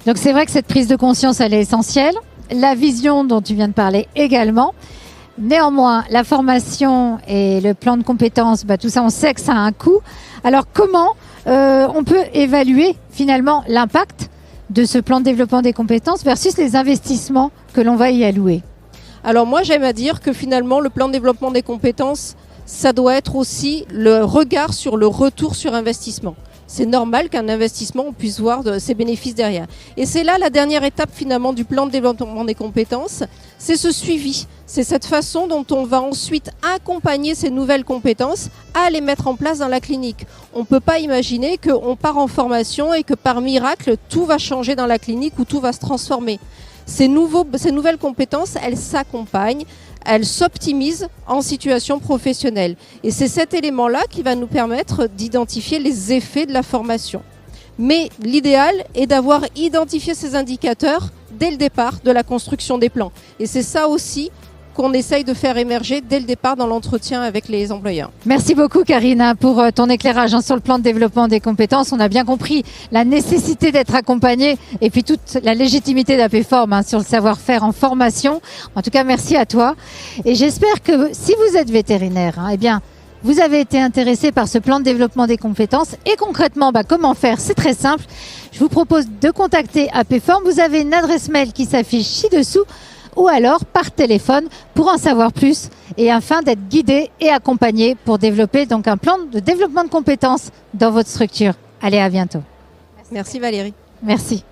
Donc c'est vrai que cette prise de conscience, elle est essentielle. La vision dont tu viens de parler également. Néanmoins, la formation et le plan de compétences, tout ça, on sait que ça a un coût. Alors comment on peut évaluer finalement l'impact de ce plan de développement des compétences versus les investissements que l'on va y allouer? Alors moi, j'aime à dire que finalement, le plan de développement des compétences, ça doit être aussi le regard sur le retour sur investissement. C'est normal qu'un investissement, on puisse voir ses bénéfices derrière. Et c'est là la dernière étape finalement du plan de développement des compétences, c'est ce suivi. C'est cette façon dont on va ensuite accompagner ces nouvelles compétences à les mettre en place dans la clinique. On ne peut pas imaginer qu'on part en formation et que par miracle, tout va changer dans la clinique ou tout va se transformer. Ces nouvelles compétences, elles s'accompagnent, elles s'optimisent en situation professionnelle. Et c'est cet élément-là qui va nous permettre d'identifier les effets de la formation. Mais l'idéal est d'avoir identifié ces indicateurs dès le départ de la construction des plans. Et c'est ça aussi qu'on essaye de faire émerger dès le départ dans l'entretien avec les employeurs. Merci beaucoup Karine pour ton éclairage sur le plan de développement des compétences. On a bien compris la nécessité d'être accompagné et puis toute la légitimité d'APForm sur le savoir-faire en formation. En tout cas, merci à toi. Et j'espère que si vous êtes vétérinaire, eh bien, vous avez été intéressé par ce plan de développement des compétences. Et concrètement, comment faire? C'est très simple. Je vous propose de contacter APForm. Vous avez une adresse mail qui s'affiche ci-dessous, ou alors par téléphone pour en savoir plus et afin d'être guidé et accompagné pour développer donc un plan de développement de compétences dans votre structure. Allez, à bientôt. Merci Valérie. Merci.